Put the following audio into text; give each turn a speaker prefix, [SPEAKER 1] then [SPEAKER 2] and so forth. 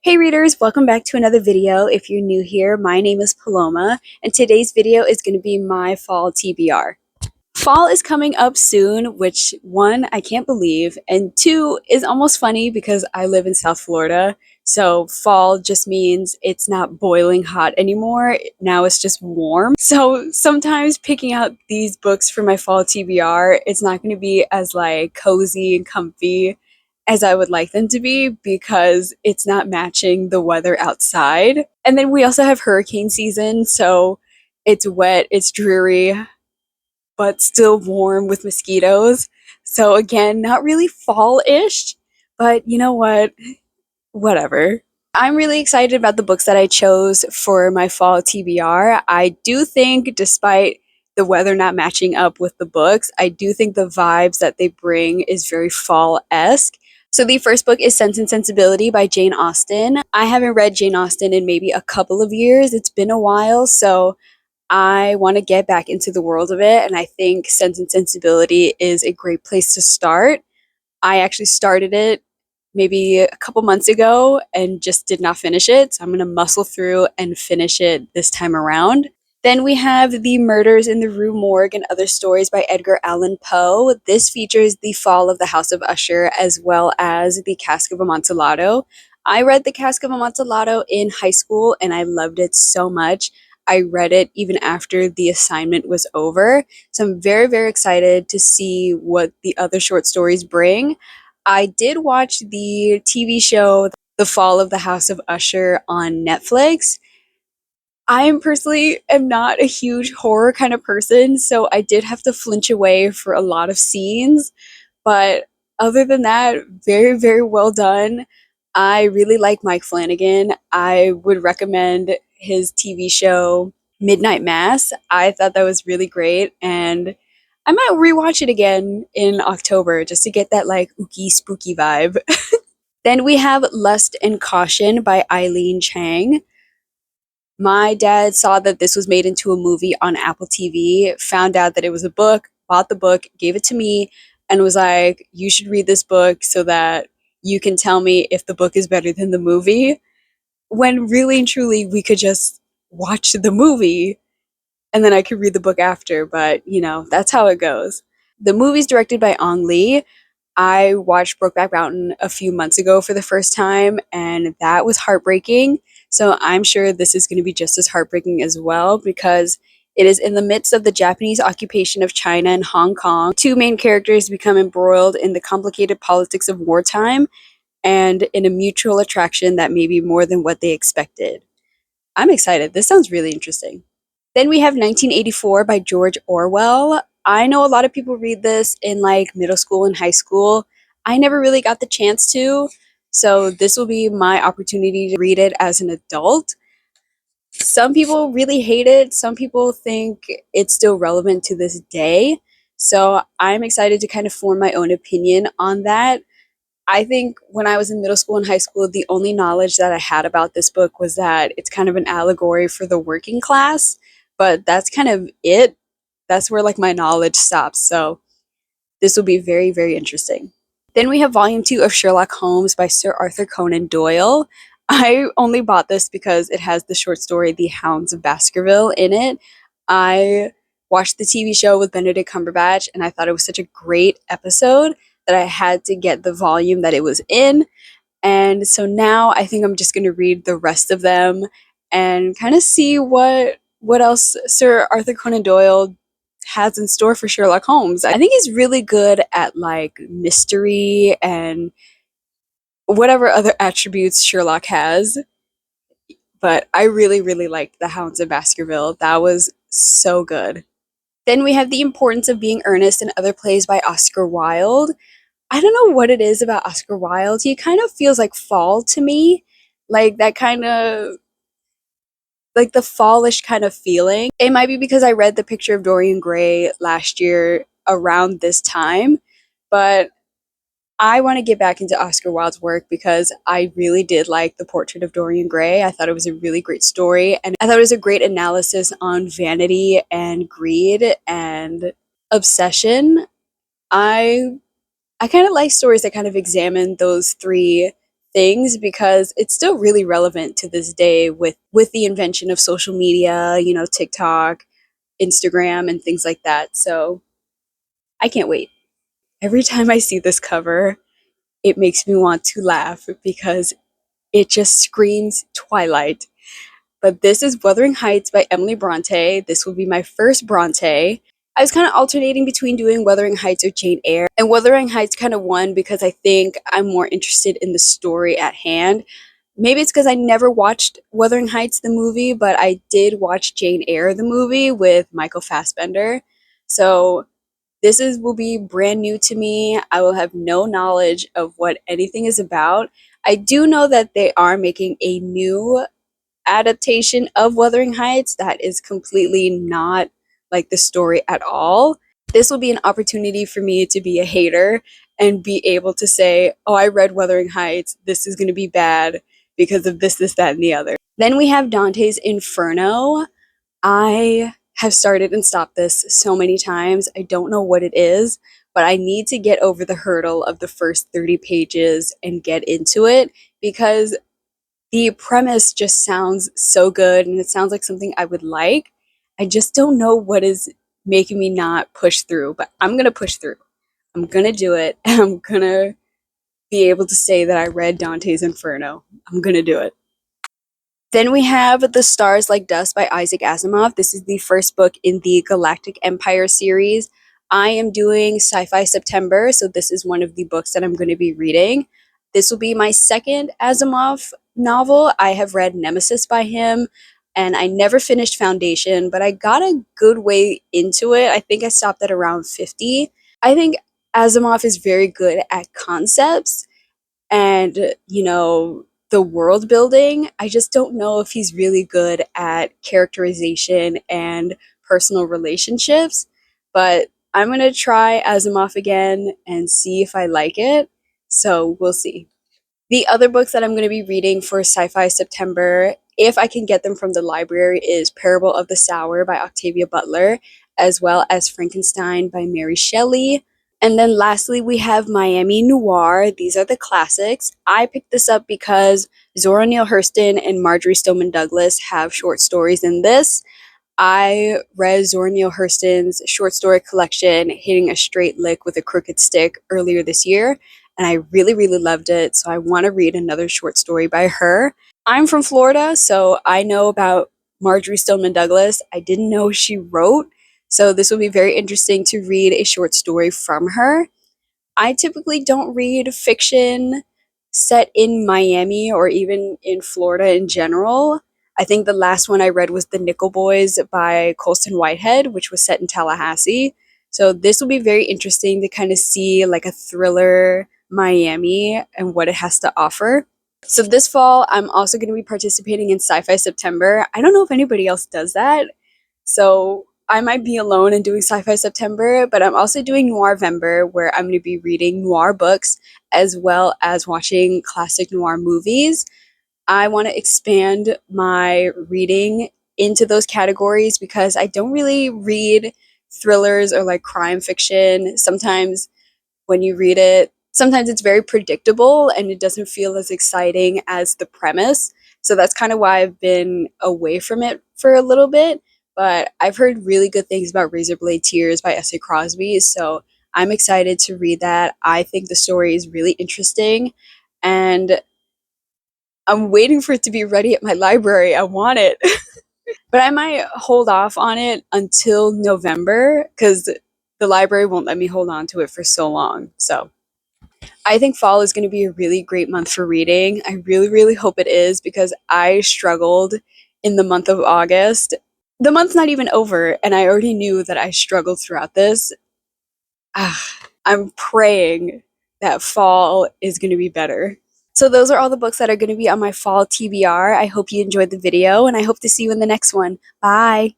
[SPEAKER 1] Hey readers, welcome back to another video. If you're new here, my name is Paloma, and today's video is going to be my fall TBR. Fall is coming up soon, which one, I can't believe, and two, is almost funny because I live in South Florida, so fall just means it's not boiling hot anymore, now it's just warm. So sometimes picking out these books for my fall TBR, it's not going to be as like cozy and comfy as I would like them to be because it's not matching the weather outside. And then we also have hurricane season, so it's wet, it's dreary, but still warm with mosquitoes. So again, not really fall-ish, but you know what? Whatever. I'm really excited about the books that I chose for my fall TBR. I do think, despite the weather not matching up with the books, I do think the vibes that they bring is very fall-esque. So the first book is Sense and Sensibility by Jane Austen. I haven't read Jane Austen in maybe a couple of years. It's been a while, so I want to get back into the world of it, and I think Sense and Sensibility is a great place to start. I actually started it maybe a couple months ago and just did not finish it, so I'm going to muscle through and finish it this time around. Then we have The Murders in the Rue Morgue and Other Stories by Edgar Allan Poe. This features the fall of the House of Usher as well as the Cask of Amontillado. I read the Cask of Amontillado in high school and I loved it so much. I read it even after the assignment was over. So I'm very, very excited to see what the other short stories bring. I did watch the TV show The Fall of the House of Usher on Netflix. I personally am not a huge horror kind of person, so I did have to flinch away for a lot of scenes. But other than that, very, very well done. I really like Mike Flanagan. I would recommend his TV show Midnight Mass. I thought that was really great, and I might rewatch it again in October just to get that like ooky spooky vibe. Then we have Lust and Caution by Eileen Chang. My dad saw that this was made into a movie on Apple TV, found out that it was a book, bought the book, gave it to me, and was like, "You should read this book so that you can tell me if the book is better than the movie." When really and truly, we could just watch the movie and then I could read the book after, but you know, that's how it goes. The movie's directed by Ong Lee. I watched Brokeback Mountain a few months ago for the first time, and that was heartbreaking. So I'm sure this is going to be just as heartbreaking as well because it is in the midst of the Japanese occupation of China and Hong Kong. Two main characters become embroiled in the complicated politics of wartime and in a mutual attraction that may be more than what they expected. I'm excited. This sounds really interesting. Then we have 1984 by George Orwell. I know a lot of people read this in like middle school and high school. I never really got the chance to, so this will be my opportunity to read it as an adult. Some people really hate it. Some people think it's still relevant to this day. So I'm excited to kind of form my own opinion on that. I think when I was in middle school and high school, the only knowledge that I had about this book was that it's kind of an allegory for the working class, but that's kind of it. That's where like my knowledge stops. So this will be very, very interesting. Then we have volume 2 of Sherlock Holmes by Sir Arthur Conan Doyle. I only bought this because it has the short story The Hounds of Baskerville in it. I watched the TV show with Benedict Cumberbatch and I thought it was such a great episode that I had to get the volume that it was in. And so now I think I'm just going to read the rest of them and kind of see what else Sir Arthur Conan Doyle has in store for Sherlock Holmes. I think he's really good at like mystery and whatever other attributes Sherlock has. But I really, really liked The Hounds of Baskerville. That was so good. Then we have The Importance of Being Earnest and Other Plays by Oscar Wilde. I don't know what it is about Oscar Wilde. He kind of feels like fall to me. Like that kind of like the fallish kind of feeling. It might be because I read The Picture of Dorian Gray last year around this time, but I want to get back into Oscar Wilde's work because I really did like The Portrait of Dorian Gray. I thought it was a really great story, and I thought it was a great analysis on vanity and greed and obsession. I kind of like stories that kind of examine those three things because it's still really relevant to this day with the invention of social media, TikTok, Instagram, and things like that. So I can't wait. Every time I see this cover, it makes me want to laugh because it just screams Twilight. But this is Wuthering Heights by Emily Bronte. This will be my first Bronte. I was kind of alternating between doing Wuthering Heights or Jane Eyre, and Wuthering Heights kind of won because I think I'm more interested in the story at hand. Maybe it's because I never watched Wuthering Heights the movie, but I did watch Jane Eyre the movie with Michael Fassbender. So this is will be brand new to me. I will have no knowledge of what anything is about. I do know that they are making a new adaptation of Wuthering Heights that is completely not like the story at all. This will be an opportunity for me to be a hater and be able to say, oh, I read Wuthering Heights. This is going to be bad because of this, that, and the other. Then we have Dante's Inferno. I have started and stopped this so many times. I don't know what it is, but I need to get over the hurdle of the first 30 pages and get into it because the premise just sounds so good and it sounds like something I would like. I just don't know what is making me not push through, but I'm going to push through. I'm going to do it and I'm going to be able to say that I read Dante's Inferno. I'm going to do it. Then we have The Stars Like Dust by Isaac Asimov. This is the first book in the Galactic Empire series. I am doing Sci-Fi September, so this is one of the books that I'm going to be reading. This will be my second Asimov novel. I have read Nemesis by him, and I never finished Foundation, but I got a good way into it. I think I stopped at around 50. I think Asimov is very good at concepts and, the world building. I just don't know if he's really good at characterization and personal relationships, but I'm going to try Asimov again and see if I like it. So we'll see. The other books that I'm going to be reading for Sci-Fi September, if I can get them from the library, is Parable of the Sower by Octavia Butler, as well as Frankenstein by Mary Shelley. And then lastly, we have Miami Noir. These are the classics. I picked this up because Zora Neale Hurston and Marjorie Stoneman Douglas have short stories in this. I read Zora Neale Hurston's short story collection, Hitting a Straight Lick with a Crooked Stick, earlier this year, and I really, really loved it. So I want to read another short story by her. I'm from Florida, so I know about Marjorie Stoneman Douglas. I didn't know she wrote, so this will be very interesting to read a short story from her. I typically don't read fiction set in Miami or even in Florida in general. I think the last one I read was The Nickel Boys by Colston Whitehead, which was set in Tallahassee. So this will be very interesting to kind of see like a thriller Miami and what it has to offer. So this fall, I'm also going to be participating in Sci-Fi September. I don't know if anybody else does that. So I might be alone and doing Sci-Fi September, but I'm also doing noirvember, where I'm going to be reading noir books as well as watching classic noir movies. I want to expand my reading into those categories because I don't really read thrillers or like crime fiction. Sometimes when you read it, sometimes it's very predictable and it doesn't feel as exciting as the premise. So that's kind of why I've been away from it for a little bit. But I've heard really good things about Razorblade Tears by S.A. Crosby. So I'm excited to read that. I think the story is really interesting. And I'm waiting for it to be ready at my library. I want it. But I might hold off on it until November because the library won't let me hold on to it for so long. So I think fall is going to be a really great month for reading. I really, really hope it is because I struggled in the month of August. The month's not even over, and I already knew that I struggled throughout this. I'm praying that fall is going to be better. So those are all the books that are going to be on my fall TBR. I hope you enjoyed the video, and I hope to see you in the next one. Bye!